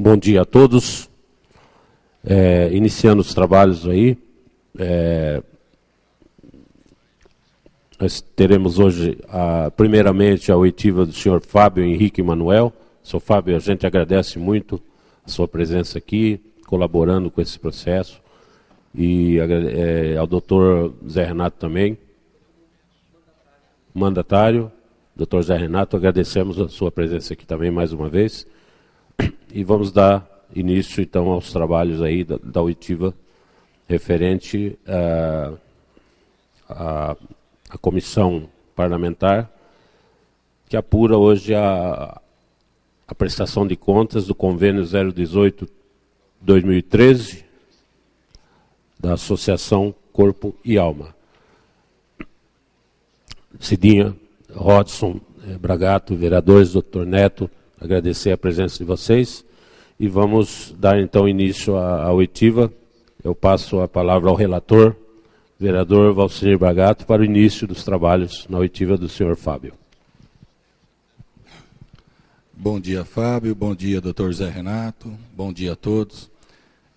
Bom dia a todos. Iniciando os trabalhos aí, nós teremos hoje, primeiramente, a oitiva do senhor Fábio Henrique Manuel. Senhor Fábio, a gente agradece muito a sua presença aqui, colaborando com esse processo. E ao doutor Zé Renato também, mandatário. Doutor Zé Renato, agradecemos a sua presença aqui também mais uma vez. E vamos dar início, então, aos trabalhos aí da oitiva referente à comissão parlamentar, que apura hoje a prestação de contas do convênio 018-2013 da Associação Corpo e Alma. Cidinha, Rodson, Bragato, vereadores, doutor Neto, agradecer a presença de vocês e vamos dar então início à oitiva. Eu passo a palavra ao relator, vereador Valcir Bragato, para o início dos trabalhos na oitiva do senhor Fábio. Bom dia, Fábio, bom dia, doutor Zé Renato, bom dia a todos.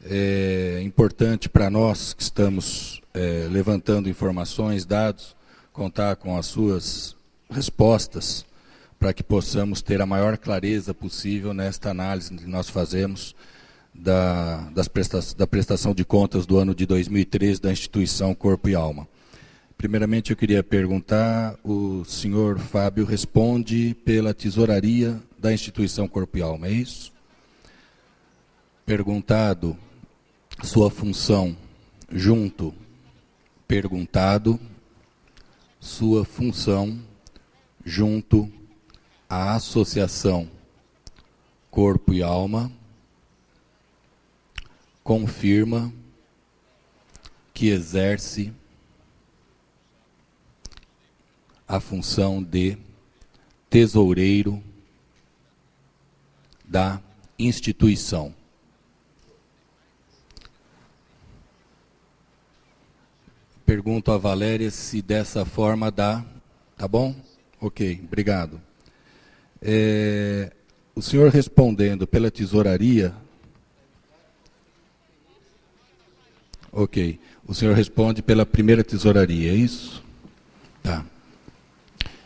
É importante para nós que estamos levantando informações, dados, contar com as suas respostas, para que possamos ter a maior clareza possível nesta análise que nós fazemos da prestação de contas do ano de 2013 da instituição Corpo e Alma. Primeiramente, eu queria perguntar, o senhor Fábio responde pela tesouraria da instituição Corpo e Alma, é isso? Perguntado, sua função junto, perguntado, sua função junto à Associação Corpo e Alma, confirma que exerce a função de tesoureiro da instituição. Pergunto a Valéria se dessa forma dá, tá bom? Ok, obrigado. O senhor respondendo pela tesouraria... Ok, o senhor responde pela primeira tesouraria, é isso? Tá.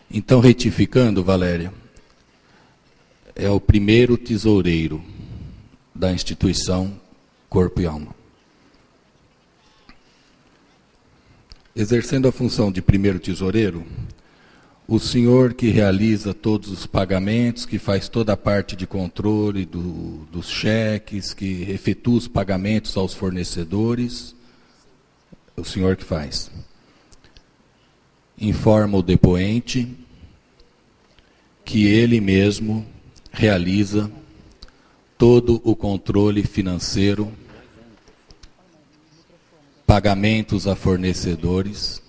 Então, retificando, Valéria, é o primeiro tesoureiro da instituição Corpo e Alma. Exercendo a função de primeiro tesoureiro, o senhor que realiza todos os pagamentos, que faz toda a parte de controle dos cheques, que efetua os pagamentos aos fornecedores, o senhor que faz. Informa o depoente que ele mesmo realiza todo o controle financeiro, pagamentos a fornecedores,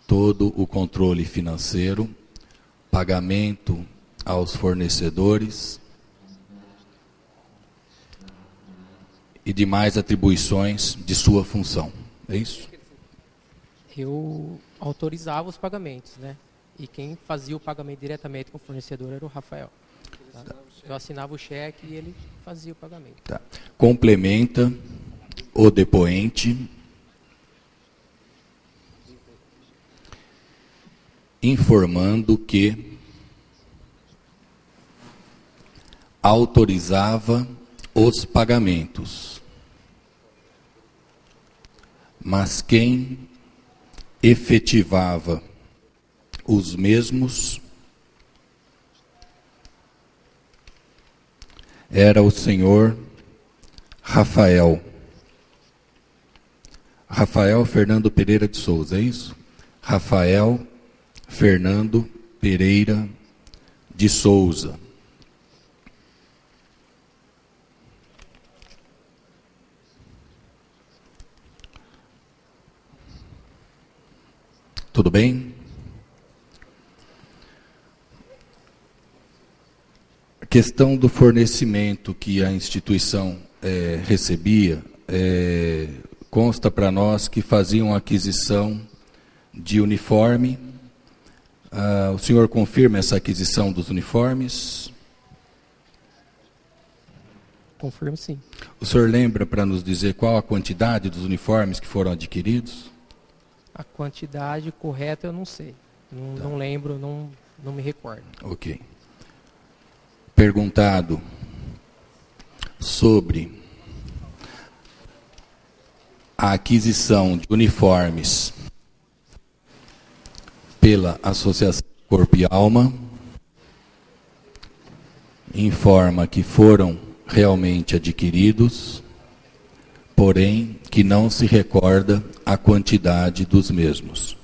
todo o controle financeiro, pagamento aos fornecedores e demais atribuições de sua função. É isso? Eu autorizava os pagamentos, né? E quem fazia o pagamento diretamente com o fornecedor era o Rafael. Tá? Eu assinava o cheque e ele fazia o pagamento. Tá. Complementa o depoente informando que autorizava os pagamentos, mas quem efetivava os mesmos era o senhor Rafael Fernando Pereira de Souza, é isso? Rafael Fernando Pereira de Souza. Tudo bem? A questão do fornecimento que a instituição recebia, consta para nós que faziam aquisição de uniforme. O senhor confirma essa aquisição dos uniformes? Confirmo sim. O senhor lembra para nos dizer qual a quantidade dos uniformes que foram adquiridos? A quantidade correta eu não sei. Não lembro, não me recordo. Ok. Perguntado sobre a aquisição de uniformes pela Associação Corpo e Alma, informa que foram realmente adquiridos, porém que não se recorda a quantidade dos mesmos.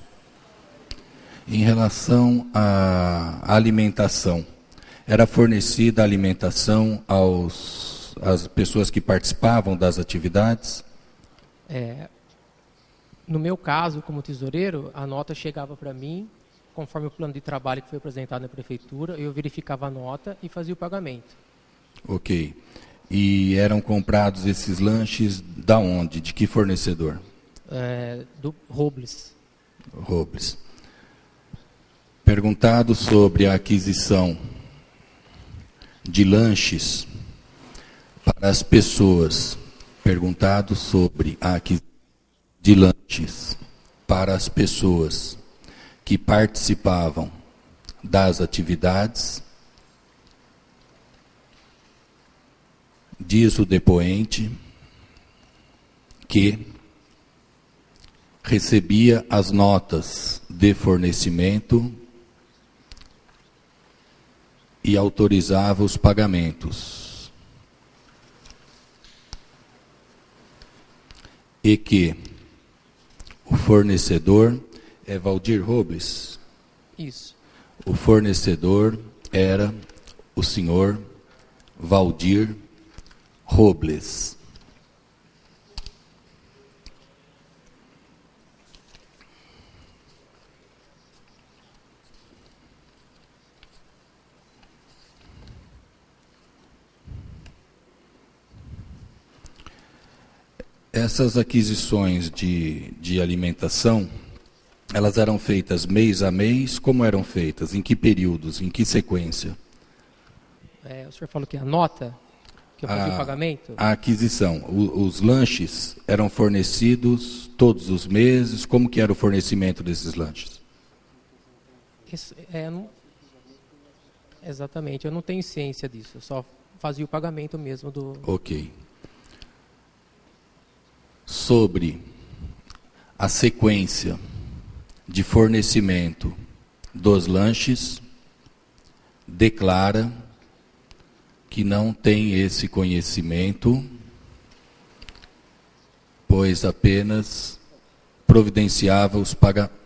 Em relação à alimentação, era fornecida alimentação às pessoas que participavam das atividades? No meu caso, como tesoureiro, a nota chegava para mim, conforme o plano de trabalho que foi apresentado na prefeitura, eu verificava a nota e fazia o pagamento. Ok. E eram comprados esses lanches da onde? De que fornecedor? Do Robles. Robles. Perguntado sobre a aquisição de lanches para as pessoas. Perguntado sobre a aquisição de lanches para as pessoas que participavam das atividades. Diz o depoente que recebia as notas de fornecimento e autorizava os pagamentos. E que o fornecedor é Valdir Robles? Isso. O fornecedor era o senhor Valdir Robles. Essas aquisições de alimentação, elas eram feitas mês a mês? Como eram feitas? Em que períodos? Em que sequência? O senhor falou que a nota, que eu fazia o pagamento? A aquisição. Os lanches eram fornecidos todos os meses? Como que era o fornecimento desses lanches? Exatamente, eu não tenho ciência disso, eu só fazia o pagamento mesmo do... Ok. Sobre a sequência de fornecimento dos lanches, declara que não tem esse conhecimento, pois apenas providenciava os pagamentos.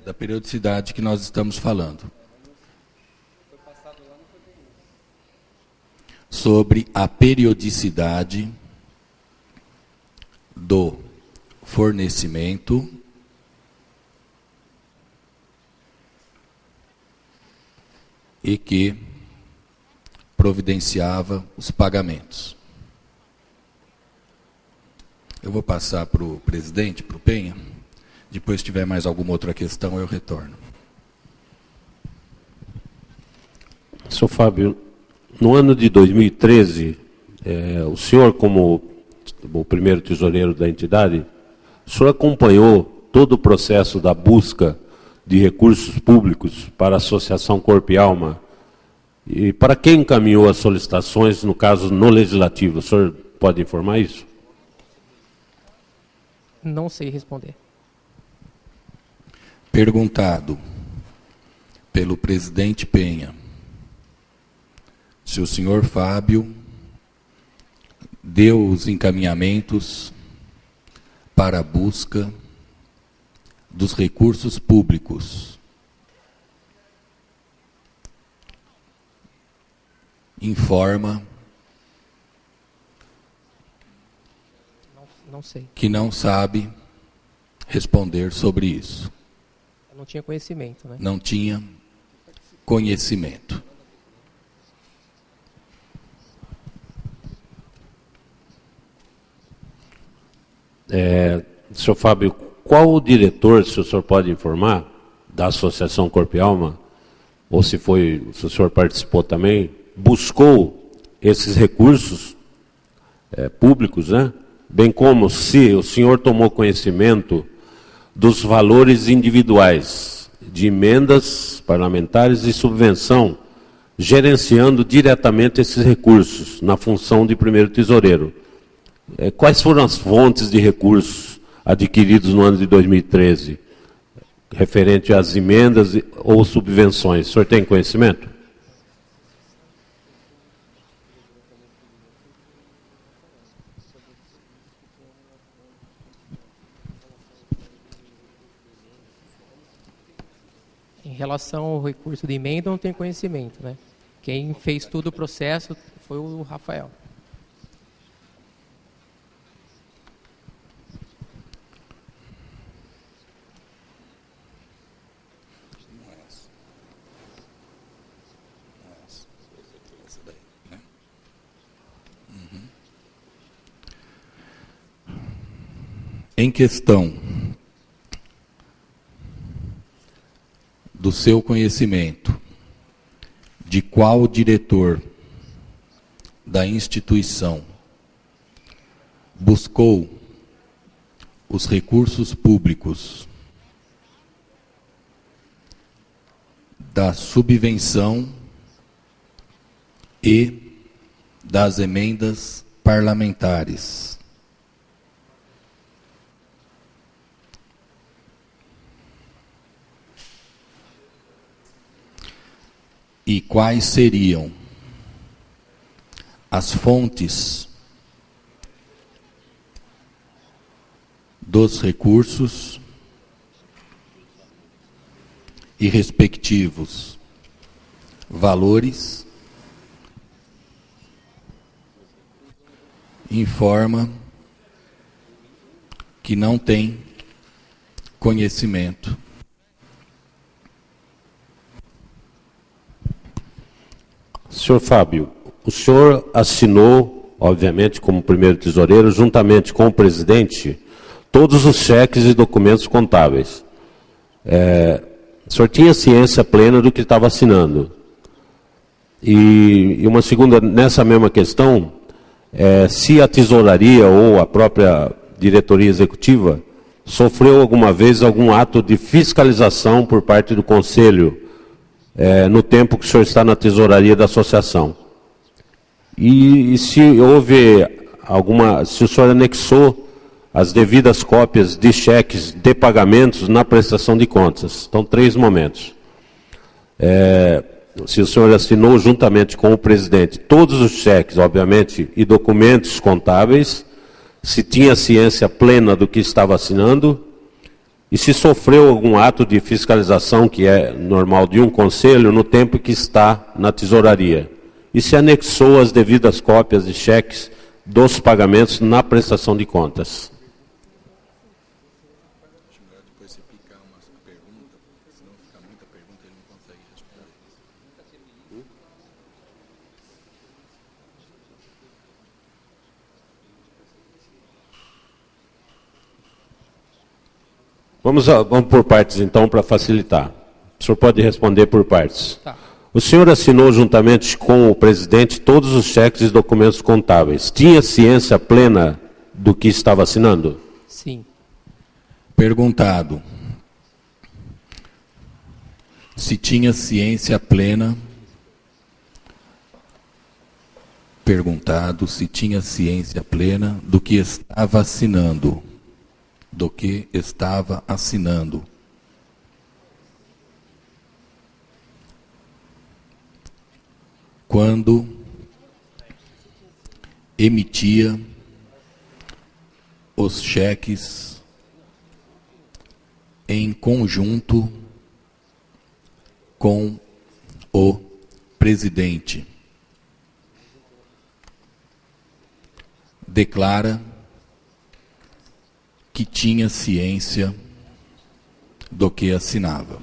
Da periodicidade que nós estamos falando. Sobre a periodicidade do fornecimento e que providenciava os pagamentos. Eu vou passar para o presidente, para o Penha. Depois, se tiver mais alguma outra questão, eu retorno. Senhor Fábio, no ano de 2013, o senhor, como o primeiro tesoureiro da entidade, o senhor acompanhou todo o processo da busca de recursos públicos para a Associação Corpo e Alma? E para quem encaminhou as solicitações, no caso, no Legislativo? O senhor pode informar isso? Não sei responder. Perguntado pelo presidente Penha se o senhor Fábio deu os encaminhamentos para a busca dos recursos públicos, informa Não sei. que não sabe responder sobre isso. Eu não tinha conhecimento, né? Não tinha conhecimento. Senhor Fábio, qual o diretor, se o senhor pode informar, da Associação Corpo e Alma, ou se o senhor participou também, buscou esses recursos públicos, né? Bem como se o senhor tomou conhecimento dos valores individuais de emendas parlamentares e subvenção, gerenciando diretamente esses recursos na função de primeiro tesoureiro. Quais foram as fontes de recursos adquiridos no ano de 2013, referente às emendas ou subvenções? O senhor tem conhecimento? Em relação ao recurso de emenda, não tenho conhecimento, né? Quem fez todo o processo foi o Rafael. Em questão do seu conhecimento, de qual diretor da instituição buscou os recursos públicos da subvenção e das emendas parlamentares. E quais seriam as fontes dos recursos e respectivos valores, informa que não tem conhecimento. Senhor Fábio, o senhor assinou, obviamente, como primeiro tesoureiro, juntamente com o presidente, todos os cheques e documentos contábeis. O senhor tinha ciência plena do que estava assinando. E uma segunda, nessa mesma questão, se a tesouraria ou a própria diretoria executiva sofreu alguma vez algum ato de fiscalização por parte do Conselho, no tempo que o senhor está na tesouraria da associação. E se houve se o senhor anexou as devidas cópias de cheques de pagamentos na prestação de contas. Então, 3 momentos. Se o senhor assinou juntamente com o presidente todos os cheques, obviamente, e documentos contábeis, se tinha ciência plena do que estava assinando, e se sofreu algum ato de fiscalização, que é normal de um conselho, no tempo que está na tesouraria. E se anexou as devidas cópias de cheques dos pagamentos na prestação de contas. Vamos por partes, então, para facilitar. O senhor pode responder por partes. Tá. O senhor assinou juntamente com o presidente todos os cheques e documentos contábeis. Tinha ciência plena do que estava assinando? Sim. Perguntado se tinha ciência plena. Perguntado se tinha ciência plena do que estava assinando. Do que estava assinando. Quando emitia os cheques em conjunto com o presidente. Declara que tinha ciência do que assinava.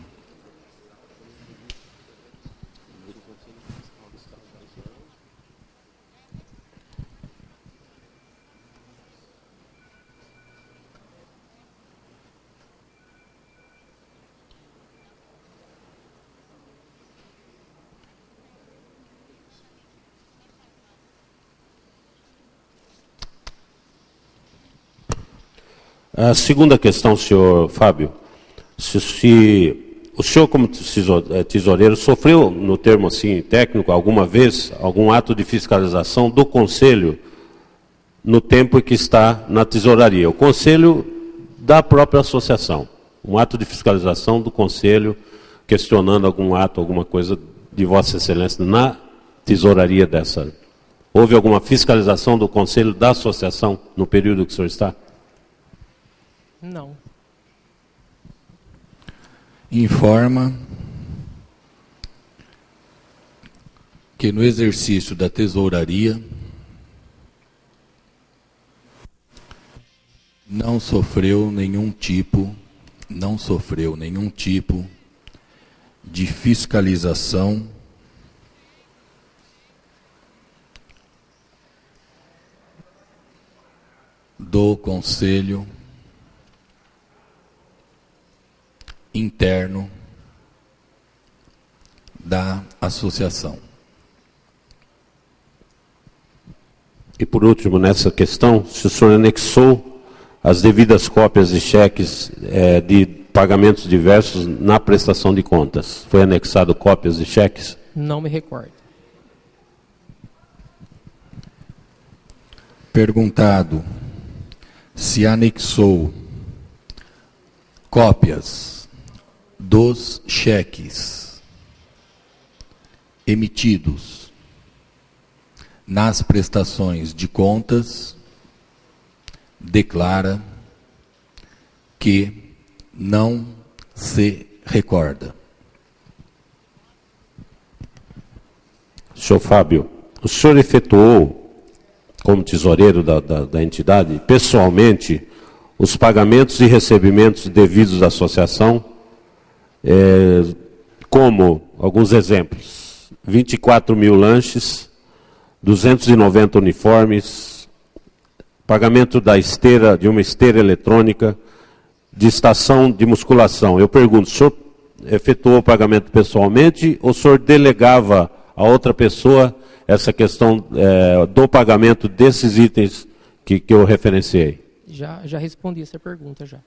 A segunda questão, senhor Fábio, se o senhor, como tesoureiro, sofreu, no termo assim técnico, alguma vez, algum ato de fiscalização do Conselho no tempo em que está na tesouraria? O Conselho da própria associação. Um ato de fiscalização do Conselho, questionando algum ato, alguma coisa de Vossa Excelência na tesouraria dessa. Houve alguma fiscalização do Conselho da associação no período que o senhor está? Não. Informa que no exercício da tesouraria não sofreu nenhum tipo de fiscalização do Conselho interno da associação. E por último, nessa questão, se o senhor anexou as devidas cópias de cheques de pagamentos diversos na prestação de contas. Foi anexado cópias de cheques? Não me recordo. Perguntado se anexou cópias dos cheques emitidos nas prestações de contas, declara que não se recorda. Senhor Fábio, o senhor efetuou, como tesoureiro da entidade, pessoalmente, os pagamentos e recebimentos devidos à associação, como, alguns exemplos, 24 mil lanches, 290 uniformes, pagamento da esteira, de uma esteira eletrônica, de estação de musculação. Eu pergunto, o senhor efetuou o pagamento pessoalmente ou o senhor delegava a outra pessoa essa questão do pagamento desses itens que eu referenciei? Já respondi essa pergunta, já.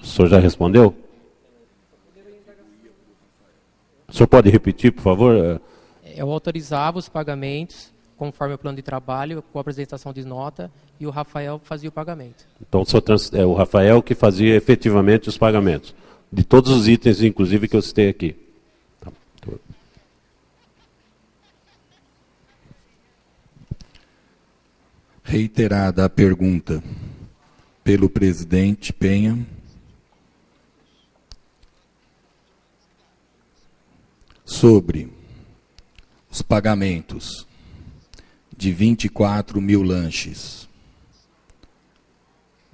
O senhor já respondeu? O senhor pode repetir, por favor? Eu autorizava os pagamentos conforme o plano de trabalho, com a apresentação de nota, e o Rafael fazia o pagamento. Então, o Rafael que fazia efetivamente os pagamentos, de todos os itens, inclusive, que eu citei aqui. Reiterada a pergunta pelo presidente Penha, sobre os pagamentos de 24 mil lanches,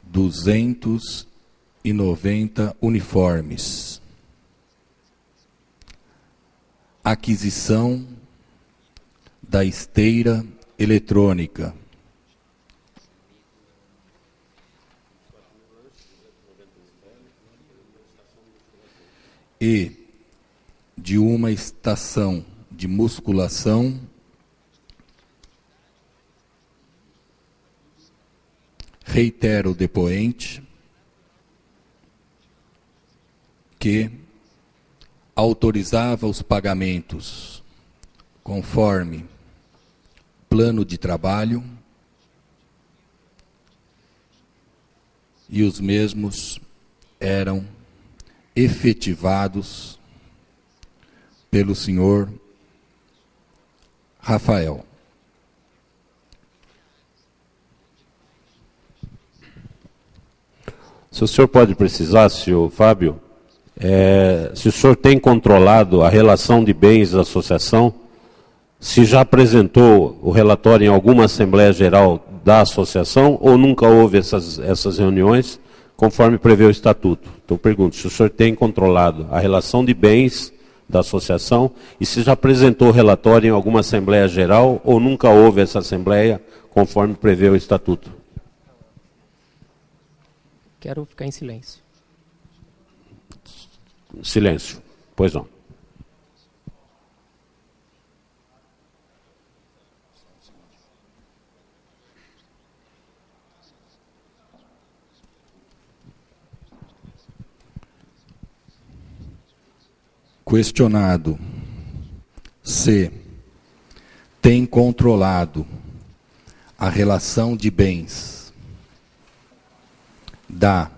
290 uniformes, aquisição da esteira eletrônica, e de uma estação de musculação reitero o depoente que autorizava os pagamentos conforme plano de trabalho e os mesmos eram efetivados pelo senhor Rafael. Se o senhor pode precisar, senhor Fábio, se o senhor tem controlado a relação de bens da associação, se já apresentou o relatório em alguma Assembleia Geral da associação ou nunca houve essas reuniões, conforme prevê o Estatuto. Então, pergunto, se o senhor tem controlado a relação de bens da associação e se já apresentou o relatório em alguma Assembleia Geral ou nunca houve essa Assembleia, conforme prevê o Estatuto. Quero ficar em silêncio. Silêncio. Pois não. questionado se tem controlado a relação de bens da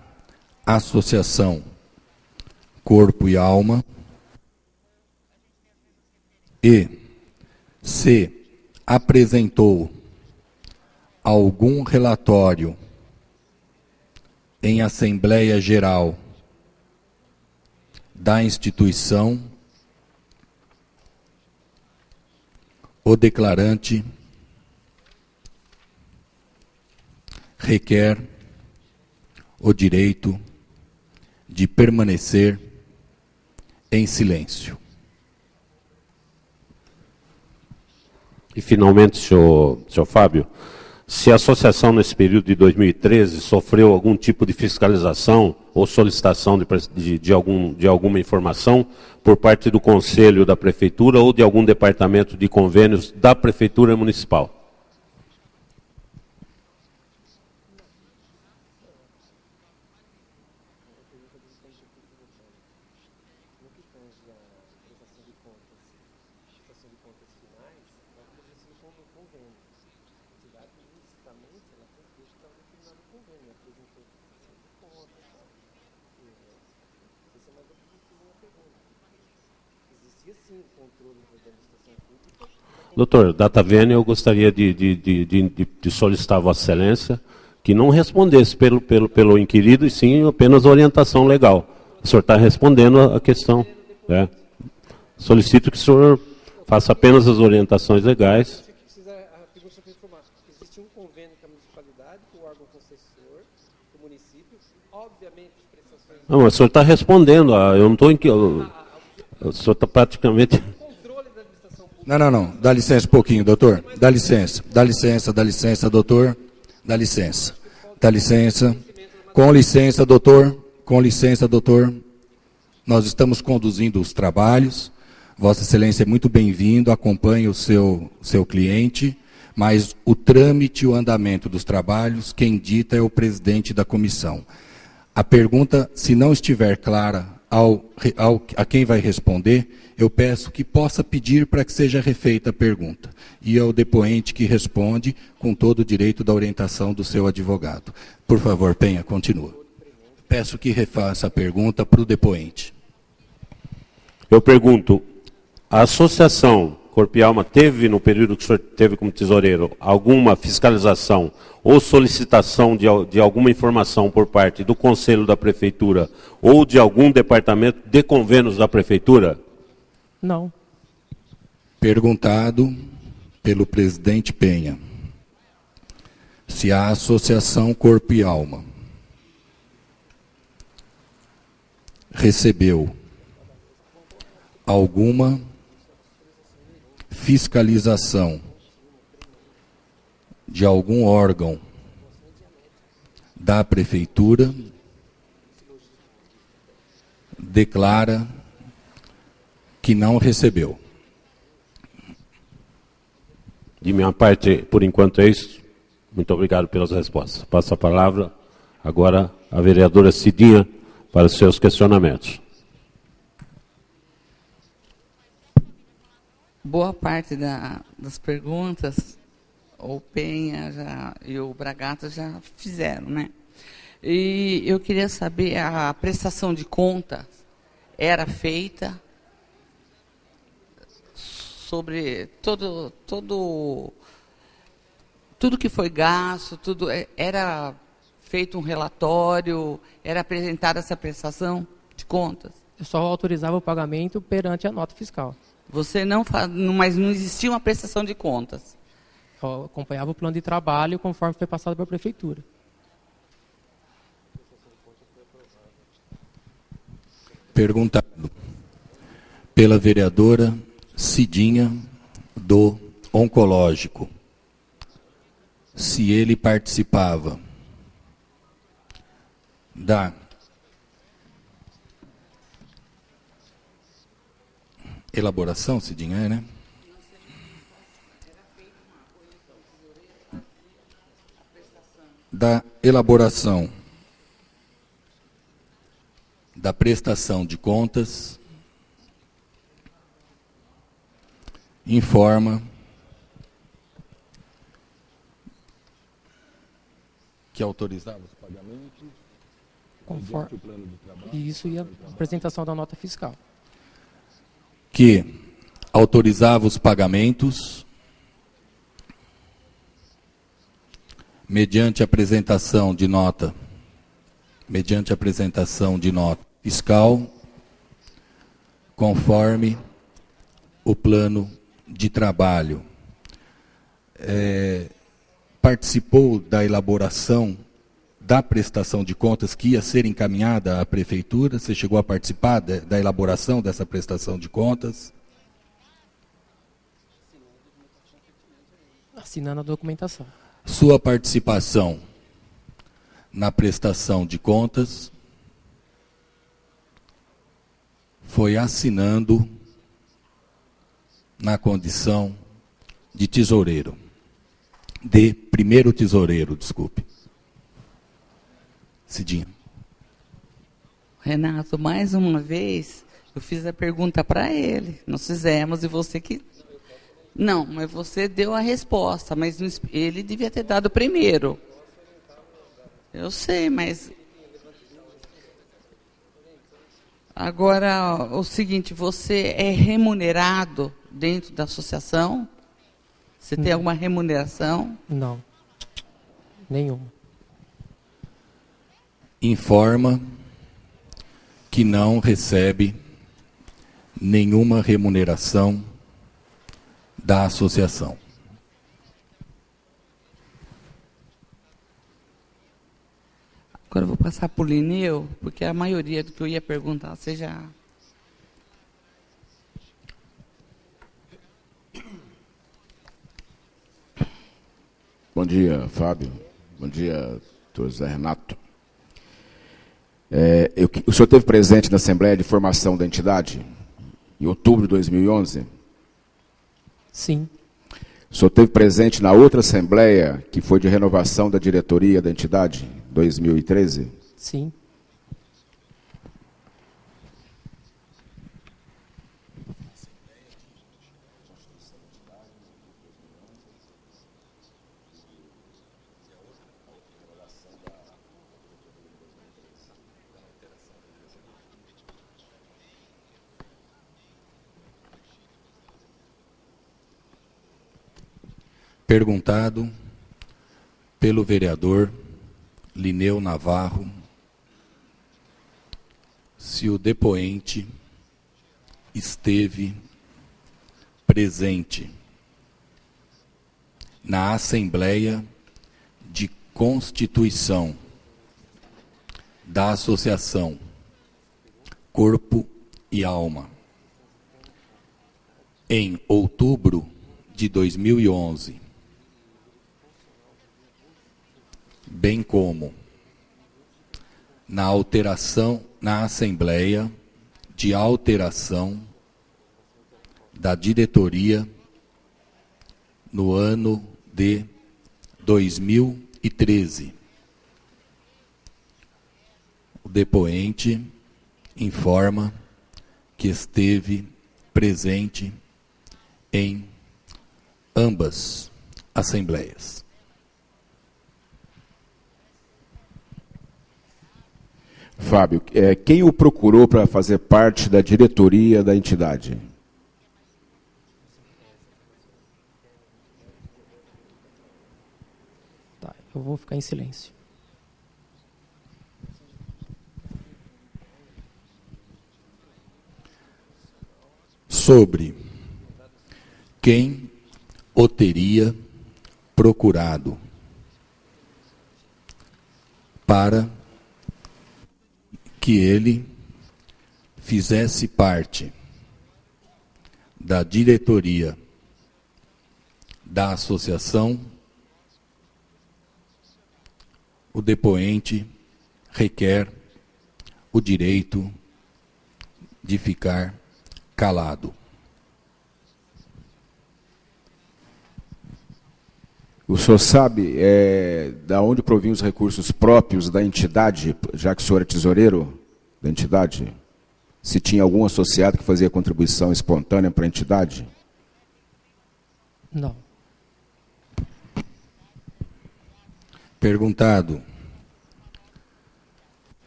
associação Corpo e Alma e se apresentou algum relatório em Assembleia Geral da instituição, o declarante requer o direito de permanecer em silêncio. E, finalmente, senhor Fábio, se a associação, nesse período de 2013, sofreu algum tipo de fiscalização ou solicitação de alguma informação por parte do Conselho da Prefeitura ou de algum departamento de convênios da Prefeitura Municipal? Doutor, data vênia, eu gostaria de solicitar a Vossa Excelência que não respondesse pelo inquirido, e sim apenas orientação legal. O senhor está respondendo a questão. Né? Solicito que o senhor faça apenas as orientações legais. Existe um convênio com a municipalidade, com o órgão concessor, com o município. Obviamente, as prestações... Não, mas o senhor está respondendo. Eu não estou em que... O senhor está praticamente... Não. Dá licença um pouquinho, doutor. Dá licença, doutor. Dá licença. Com licença, doutor. Nós estamos conduzindo os trabalhos. Vossa Excelência é muito bem-vindo, acompanhe o seu cliente, mas o trâmite e o andamento dos trabalhos, quem dita é o presidente da comissão. A pergunta, se não estiver clara a quem vai responder, eu peço que possa pedir para que seja refeita a pergunta. E ao depoente que responde, com todo o direito da orientação do seu advogado. Por favor, Penha, continua. Peço que refaça a pergunta para o depoente. Eu pergunto, a associação Corpo e Alma teve, no período que o senhor teve como tesoureiro, alguma fiscalização ou solicitação de alguma informação por parte do Conselho da Prefeitura ou de algum departamento de convênios da Prefeitura? Não. Perguntado pelo presidente Penha se a associação Corpo e Alma recebeu alguma fiscalização de algum órgão da Prefeitura, declara que não recebeu. De minha parte, por enquanto é isso. Muito obrigado pelas respostas. Passo a palavra agora à vereadora Cidinha para os seus questionamentos. Boa parte das perguntas o Penha e o Bragato já fizeram, né? E eu queria saber, a prestação de contas era feita sobre tudo que foi gasto, era feito um relatório, era apresentada essa prestação de contas? Eu só autorizava o pagamento perante a nota fiscal. Você não faz, mas não existia uma prestação de contas? Eu acompanhava o plano de trabalho conforme foi passado pela Prefeitura. Perguntado pela vereadora Cidinha, do Oncológico, se ele participava da elaboração, Cidinha, né? Da elaboração da prestação de contas informa que autorizava os pagamentos Conforme o plano de trabalho. isso e a apresentação da nota fiscal. Que autorizava os pagamentos mediante apresentação de nota fiscal, conforme o plano de trabalho. Participou da elaboração da prestação de contas que ia ser encaminhada à prefeitura? Você chegou a participar da elaboração dessa prestação de contas? Assinando a documentação. Sua participação na prestação de contas foi assinando na condição de tesoureiro, de primeiro tesoureiro, desculpe. Cidinha. Renato, mais uma vez, eu fiz a pergunta para ele. Nós fizemos e você que... Não, mas você deu a resposta, mas ele devia ter dado primeiro. Eu sei, mas... Agora, o seguinte, você é remunerado dentro da associação? Você tem alguma remuneração? Não. Nenhuma. Informa que não recebe nenhuma remuneração da associação. Agora eu vou passar para o Lineu, porque a maioria do que eu ia perguntar, você já... Bom dia, Fábio. Bom dia, doutor Zé Renato. O senhor esteve presente na Assembleia de Formação da entidade, em outubro de 2011? Sim. O senhor esteve presente na outra Assembleia, que foi de renovação da diretoria da entidade, 2013? Sim. Perguntado pelo vereador Lineu Navarro se o depoente esteve presente na Assembleia de Constituição da Associação Corpo e Alma em outubro de 2011, bem como na Assembleia de Alteração da Diretoria no ano de 2013. O depoente informa que esteve presente em ambas assembleias. Fábio, quem o procurou para fazer parte da diretoria da entidade? Tá, eu vou ficar em silêncio. Sobre quem o teria procurado para que ele fizesse parte da diretoria da associação, o depoente requer o direito de ficar calado. O senhor sabe da onde provinham os recursos próprios da entidade, já que o senhor é tesoureiro da entidade? Se tinha algum associado que fazia contribuição espontânea para a entidade? Não. Perguntado,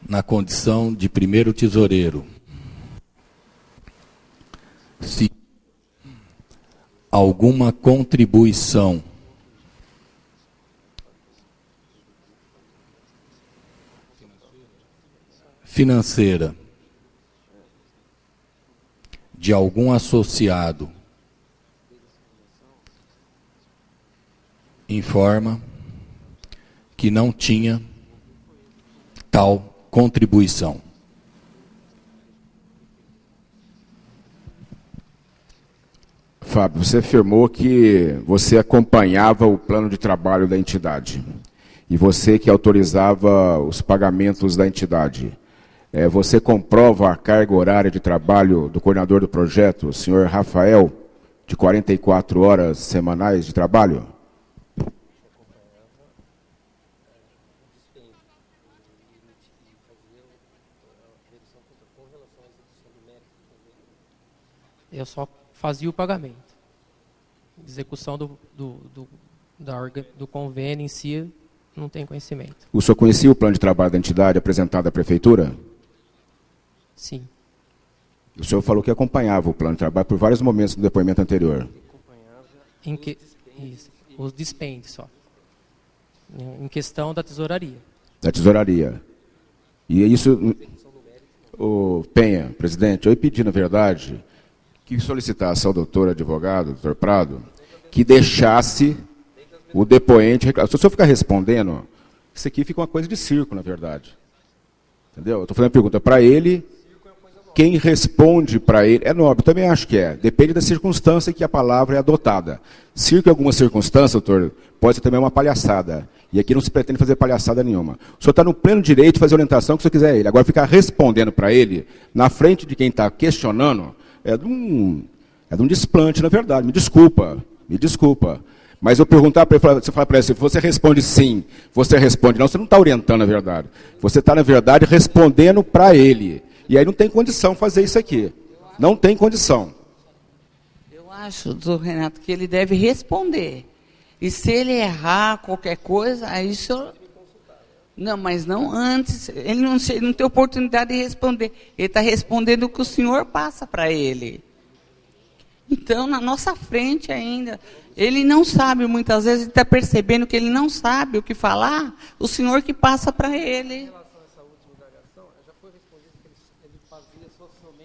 na condição de primeiro tesoureiro, se alguma contribuição financeira de algum associado informa que não tinha tal contribuição. Fábio, você afirmou que você acompanhava o plano de trabalho da entidade e você que autorizava os pagamentos da entidade. Você comprova a carga horária de trabalho do coordenador do projeto, o senhor Rafael, de 44 horas semanais de trabalho? Eu só fazia o pagamento. Execução do convênio em si, não tem conhecimento. O senhor conhecia o plano de trabalho da entidade apresentado à prefeitura? Sim. O senhor falou que acompanhava o plano de trabalho por vários momentos no depoimento anterior. Isso, os dispêndios só. Em questão da tesouraria. Da tesouraria. E isso, o Penha, presidente, eu ia pedir, na verdade, que solicitasse ao doutor advogado, doutor Prado, que deixasse o depoente... Se o senhor ficar respondendo, isso aqui fica uma coisa de circo, na verdade. Entendeu? Eu estou fazendo a pergunta para ele, quem responde para ele... É nobre, também acho que é. Depende da circunstância que a palavra é adotada. Circo em alguma circunstância, doutor, pode ser também uma palhaçada. E aqui não se pretende fazer palhaçada nenhuma. O senhor está no pleno direito de fazer a orientação que o senhor quiser ele. Agora, ficar respondendo para ele, na frente de quem está questionando... É de um desplante, na verdade. Me desculpa. Mas eu perguntar para ele, você fala para ele, se você responde sim, você responde não, você não está orientando, na verdade. Você está, na verdade, respondendo para ele. E aí não tem condição fazer isso aqui. Não tem condição. Eu acho, doutor Renato, que ele deve responder. E se ele errar qualquer coisa, aí o senhor... Não, mas não antes. Ele não tem oportunidade de responder. Ele está respondendo o que o senhor passa para ele. Então, na nossa frente ainda, ele não sabe, muitas vezes, ele está percebendo que ele não sabe o que falar, o senhor que passa para ele.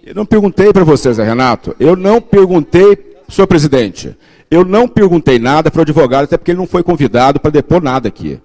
Eu não perguntei para você, Zé Renato. Eu não perguntei, senhor presidente, eu não perguntei nada para o advogado, até porque ele não foi convidado para depor nada aqui.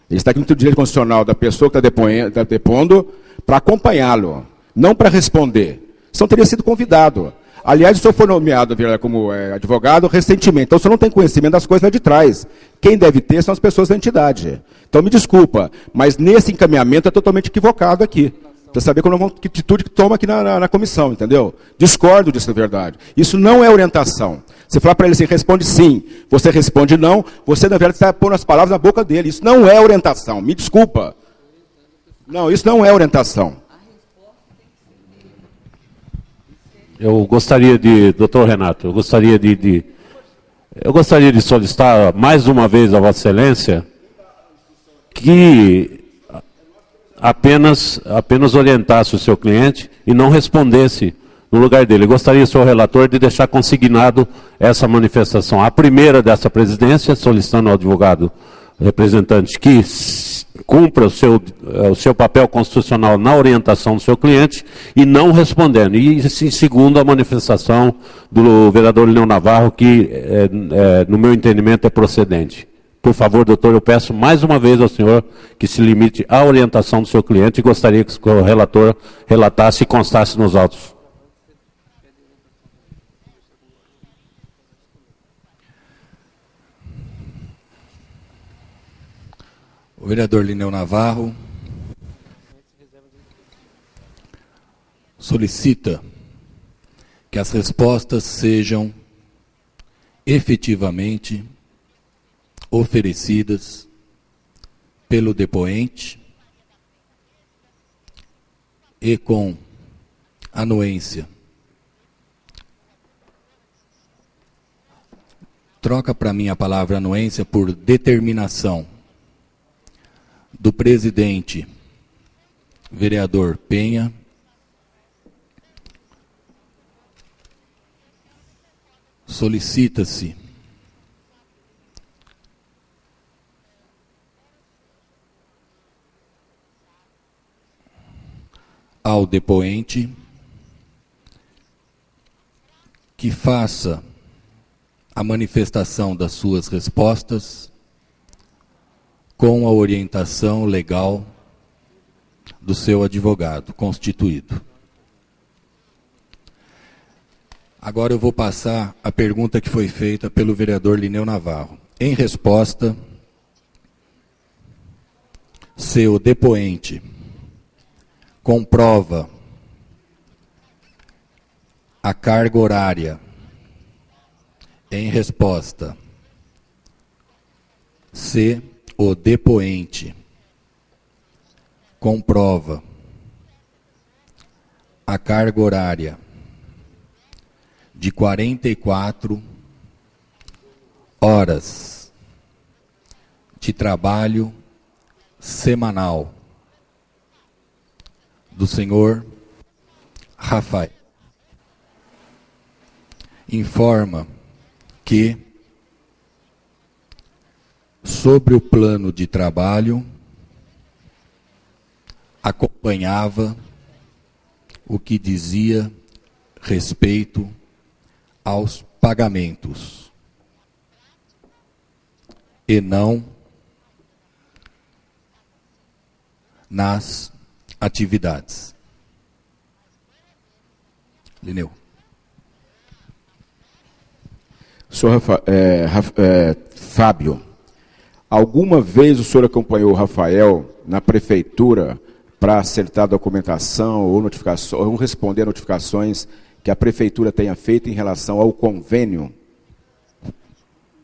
Ele está aqui no direito constitucional da pessoa que está depondo para acompanhá-lo, não para responder. Senão teria sido convidado. Aliás, o senhor foi nomeado como advogado recentemente, então o senhor não tem conhecimento das coisas lá de trás. Quem deve ter são as pessoas da entidade. Então me desculpa, mas nesse encaminhamento é totalmente equivocado aqui. Para saber que atitude que toma aqui na comissão, entendeu? Discordo disso, na verdade. Isso não é orientação. Você falar para ele assim, responde sim, você responde não, você, na verdade, está pondo as palavras na boca dele. Isso não é orientação, me desculpa. Não, isso não é orientação. Eu gostaria doutor Renato, eu gostaria de solicitar mais uma vez a Vossa Excelência que apenas orientasse o seu cliente e não respondesse no lugar dele. Eu gostaria, senhor relator, de deixar consignado essa manifestação. A primeira dessa presidência, solicitando ao advogado representante que cumpra o seu papel constitucional na orientação do seu cliente e não respondendo. E segundo, a manifestação do vereador Leão Navarro, que, no meu entendimento, é procedente. Por favor, doutor, eu peço mais uma vez ao senhor que se limite à orientação do seu cliente e gostaria que o relator relatasse e constasse nos autos. O vereador Lineu Navarro solicita que as respostas sejam efetivamente oferecidas pelo depoente e com anuência Troca para mim a palavra anuência por determinação do presidente, vereador Penha, solicita-se ao depoente que faça a manifestação das suas respostas com a orientação legal do seu advogado constituído. Agora eu vou passar a pergunta que foi feita pelo vereador Lineu Navarro. Em resposta, se o depoente comprova a carga horária. Em resposta, se o depoente comprova a carga horária de 44 horas de trabalho semanal do senhor Rafael, informa que, sobre o plano de trabalho, acompanhava o que dizia respeito aos pagamentos e não nas atividades. Lineu. Senhor Fábio, alguma vez o senhor acompanhou o Rafael na prefeitura para acertar documentação ou notificação, ou responder a notificações que a prefeitura tenha feito em relação ao convênio?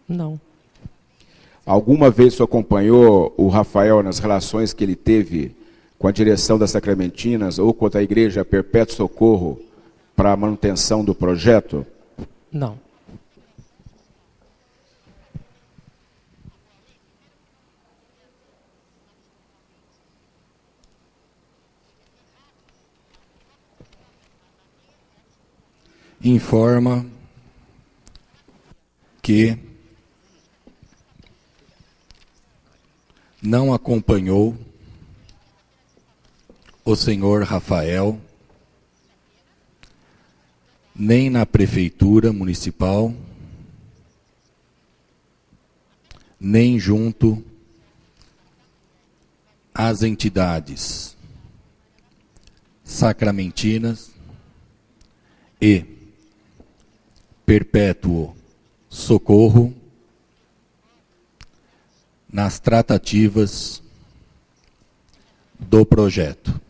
Não. Alguma vez o senhor acompanhou o Rafael nas relações que ele teve com a direção das Sacramentinas ou com a Igreja Perpétuo Socorro para a manutenção do projeto? Não. Informa que não acompanhou o senhor Rafael nem na prefeitura municipal, nem junto às entidades sacramentinas e Perpétuo Socorro nas tratativas do projeto.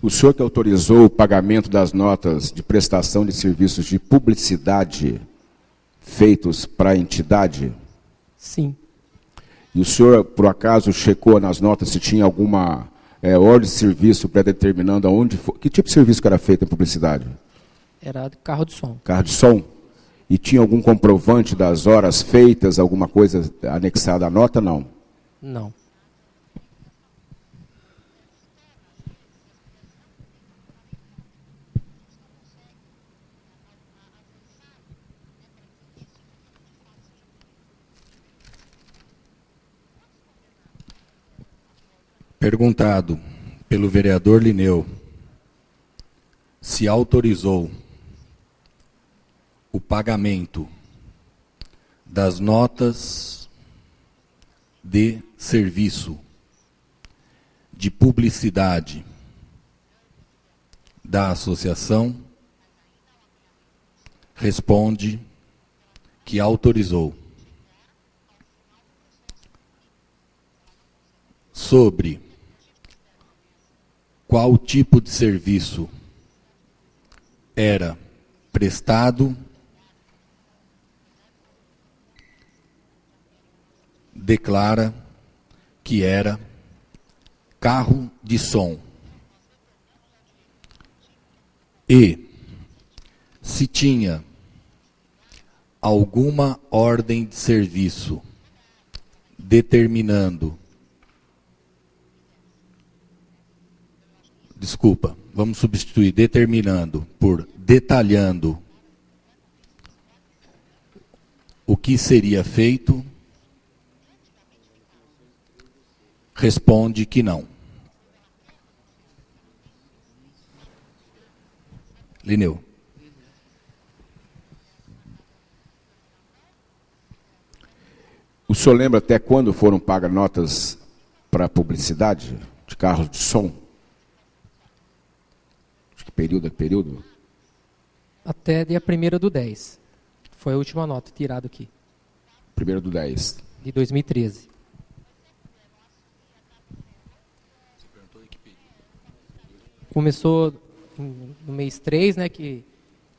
O senhor que autorizou o pagamento das notas de prestação de serviços de publicidade feitos para a entidade? Sim. E o senhor, por acaso, checou nas notas se tinha alguma ordem de serviço pré-determinando aonde foi? Que tipo de serviço que era feito em publicidade? Era carro de som. Carro de som? E tinha algum comprovante das horas feitas, alguma coisa anexada à nota? Não. Não. Perguntado pelo vereador Lineu se autorizou o pagamento das notas de serviço de publicidade da associação, responde que autorizou. Sobre qual tipo de serviço era prestado, declara que era carro de som E se tinha alguma ordem de serviço determinando, desculpa, vamos substituir determinando por detalhando o que seria feito, responde que não. Lineu. O senhor lembra até quando foram pagas notas para publicidade de carros de som? De que período a que período? Até dia 1º/10. Foi a última nota tirada aqui, 1º/10. de 2013. Começou no mês 3, né, que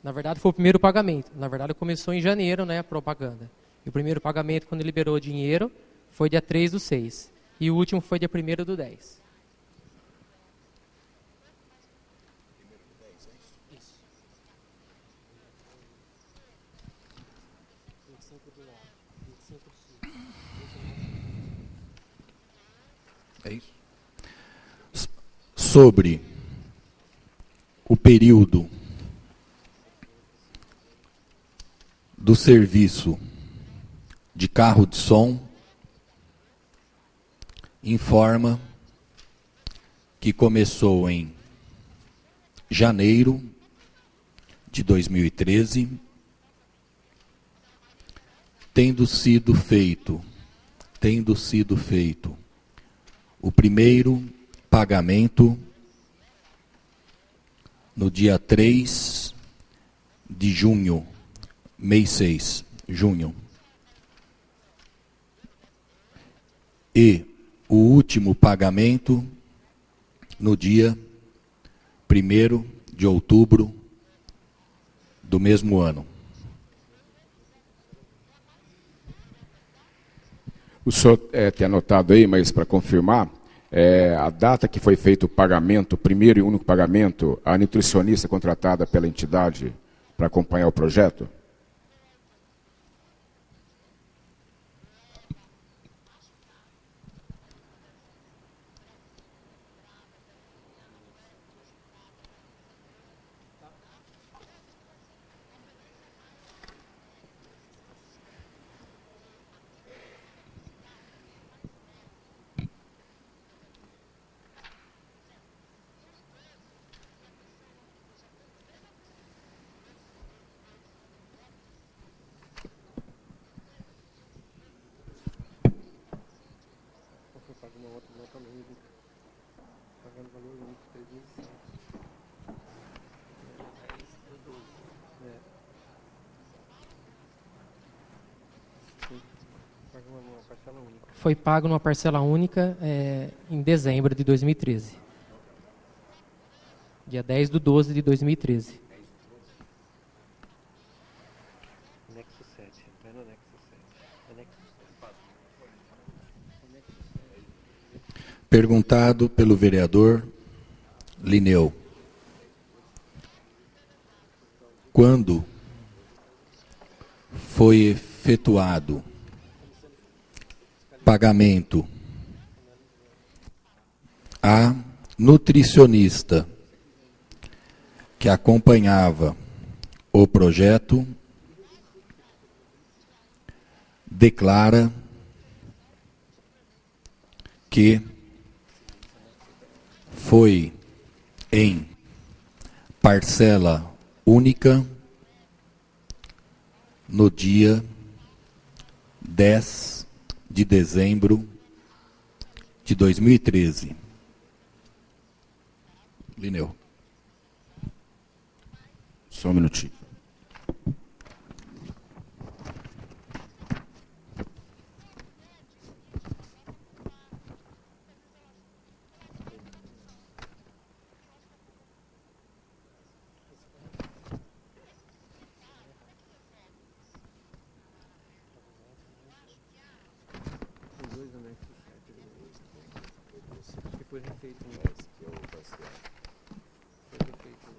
na verdade foi o primeiro pagamento. Na verdade começou em janeiro, né, a propaganda. E o primeiro pagamento, quando liberou o dinheiro, foi dia 3/6. E o último foi dia 1º/10. É isso? Sobre o período do serviço de carro de som, informa que começou em janeiro de 2013, tendo sido feito o primeiro pagamento no dia 3 de junho, mês 6, junho. E o último pagamento no dia 1º de outubro do mesmo ano. O senhor tem anotado aí, mas para confirmar, a data que foi feito o pagamento, o primeiro e único pagamento, a nutricionista contratada pela entidade para acompanhar o projeto? Foi pago numa parcela única em dezembro de 2013. Dia 10/12 de 2013. Anexo 7. Vai no anexo 7. Anexo 7. Perguntado pelo vereador Lineu. Quando foi efetuado pagamento à nutricionista que acompanhava o projeto, declara que foi em parcela única no dia 10 de dezembro de 2013. Lineu. Só um minutinho. Que foi refeito. Foi refeito.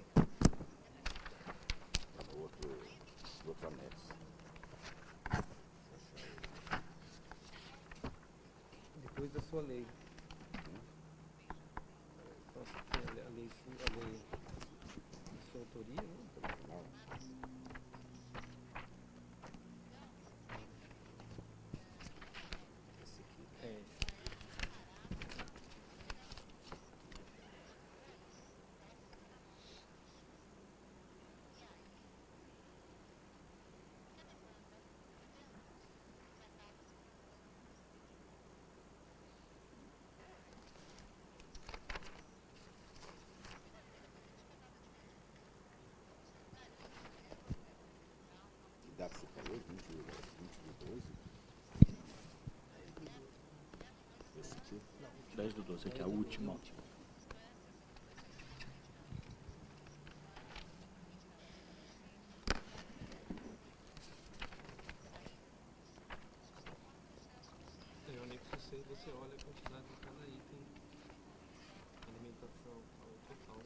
Depois da sua lei. Nossa, tem a lei, de sua autoria, né? Esse aqui. É. data você falou? 22? Esse aqui? 10/12, aqui é a última. Em anexo 6 você olha a quantidade de cada item, alimentação, total.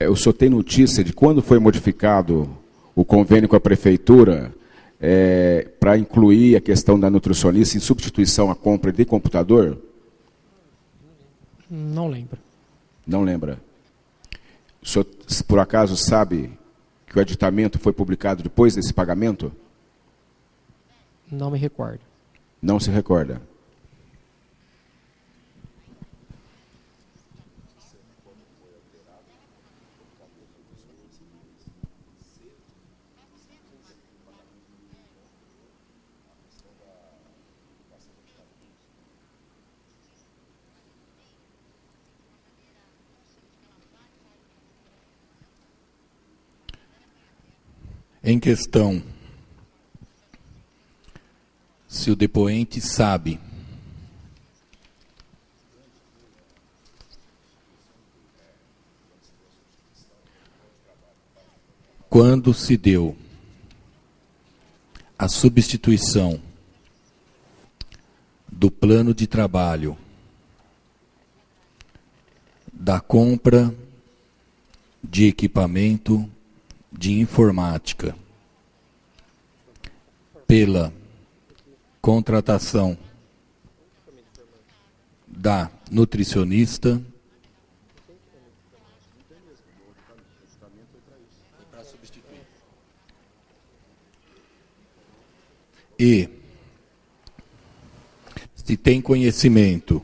O senhor tem notícia de quando foi modificado o convênio com a prefeitura para incluir a questão da nutricionista em substituição à compra de computador? Não lembro. Não lembra? O senhor, por acaso, sabe que o aditamento foi publicado depois desse pagamento? Não me recordo. Não se recorda. Em questão, se o depoente sabe quando se deu a substituição do plano de trabalho, da compra de equipamento de informática, pela contratação da nutricionista e se tem conhecimento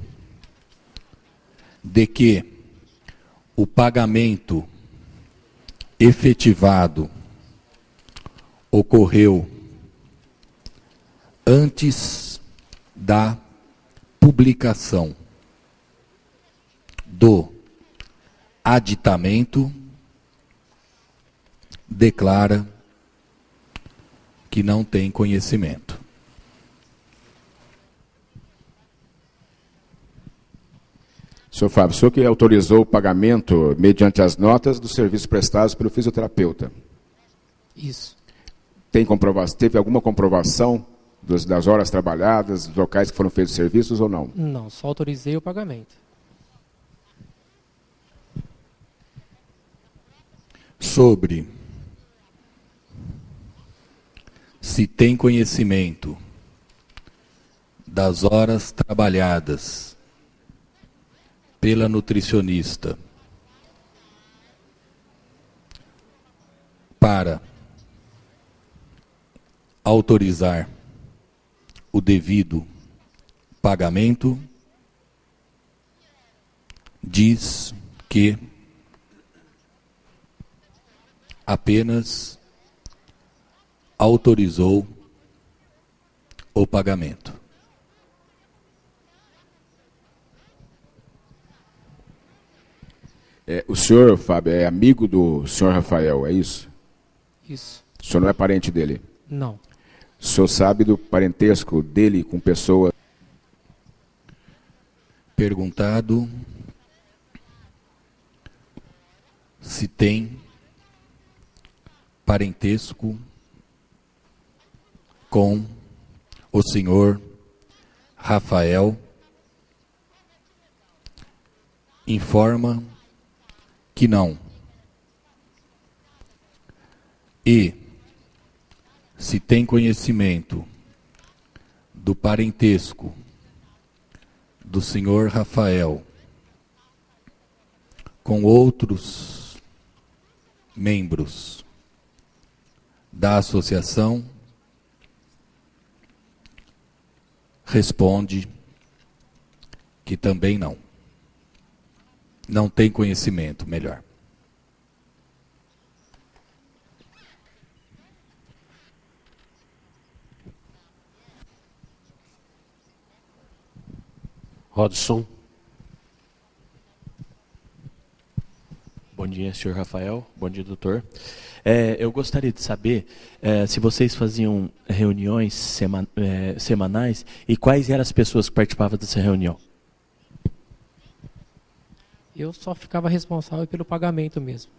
de que o pagamento efetivado ocorreu antes da publicação do aditamento, declara que não tem conhecimento. Senhor Fábio, o senhor que autorizou o pagamento mediante as notas dos serviços prestados pelo fisioterapeuta. Isso. Teve alguma comprovação das horas trabalhadas, dos locais que foram feitos os serviços ou não? Não, só autorizei o pagamento. Sobre se tem conhecimento das horas trabalhadas pela nutricionista para autorizar o devido pagamento, diz que apenas autorizou o pagamento. O senhor, Fábio, é amigo do senhor Rafael, é isso? Isso. O senhor não é parente dele? Não. O senhor sabe do parentesco dele com pessoas? Perguntado se tem parentesco com o senhor Rafael, informa que não. E se tem conhecimento do parentesco do senhor Rafael com outros membros da associação, responde que também não. Não tem conhecimento, melhor. Rodson. Bom dia, senhor Rafael. Bom dia, doutor. Eu gostaria de saber se vocês faziam reuniões semanais e quais eram as pessoas que participavam dessa reunião. Eu só ficava responsável pelo pagamento mesmo.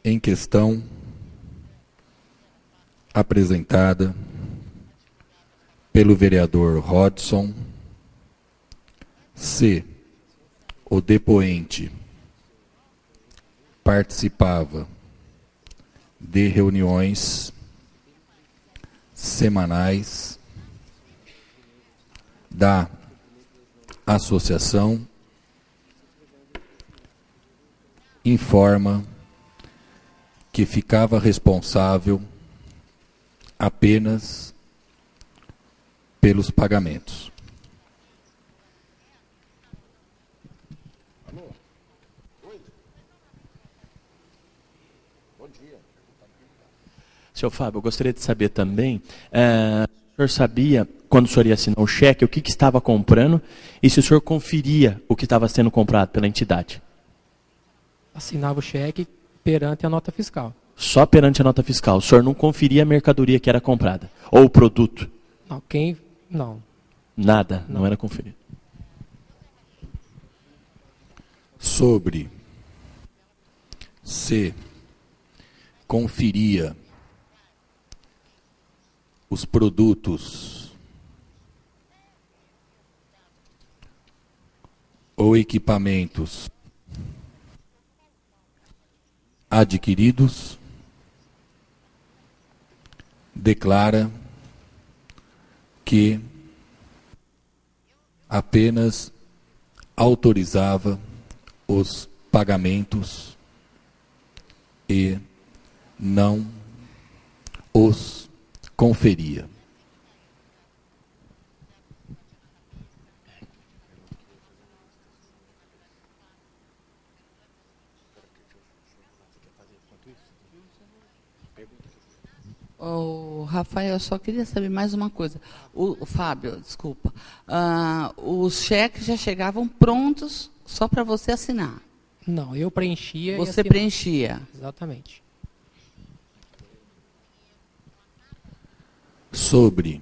Em questão apresentada pelo vereador Rodson, se o depoente participava de reuniões semanais da associação, informa que ficava responsável apenas pelos pagamentos. Senhor Fábio, eu gostaria de saber também, o senhor sabia, quando o senhor ia assinar o cheque, o que estava comprando e se o senhor conferia o que estava sendo comprado pela entidade? Assinava o cheque perante a nota fiscal. Só perante a nota fiscal. O senhor não conferia a mercadoria que era comprada? Ou o produto? Não, não. Nada, não era conferido. Sobre se conferia os produtos ou equipamentos adquiridos, declara que apenas autorizava os pagamentos e não os conferia. O Rafael, eu só queria saber mais uma coisa. O Fábio, desculpa. Os cheques já chegavam prontos só para você assinar? Não, eu preenchia. Você preenchia? Exatamente. Sobre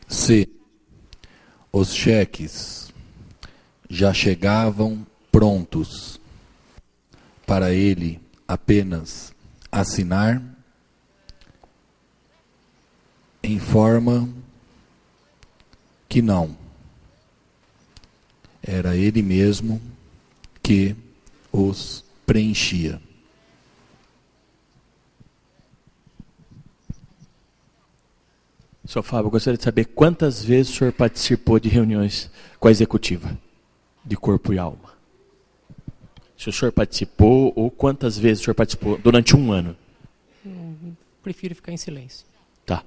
se os cheques já chegavam prontos para ele apenas assinar, informa que não. Era ele mesmo que os preenchia. Senhor Fábio, eu gostaria de saber quantas vezes o senhor participou de reuniões com a executiva de corpo e alma. Se o senhor participou ou quantas vezes o senhor participou durante um ano? Prefiro ficar em silêncio. Tá.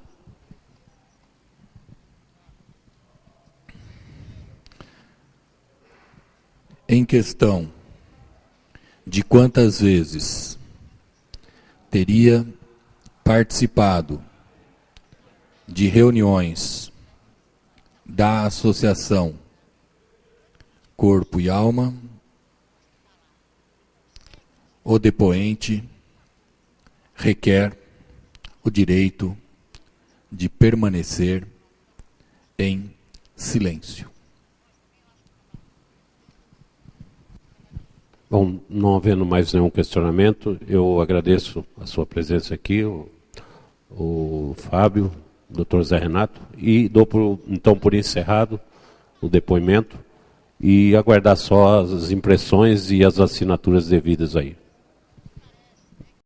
Em questão de quantas vezes teria participado de reuniões da Associação Corpo e Alma, o depoente requer o direito de permanecer em silêncio. Bom, não havendo mais nenhum questionamento, eu agradeço a sua presença aqui, o Fábio, o Dr. Zé Renato, e dou então por encerrado o depoimento e aguardar só as impressões e as assinaturas devidas aí.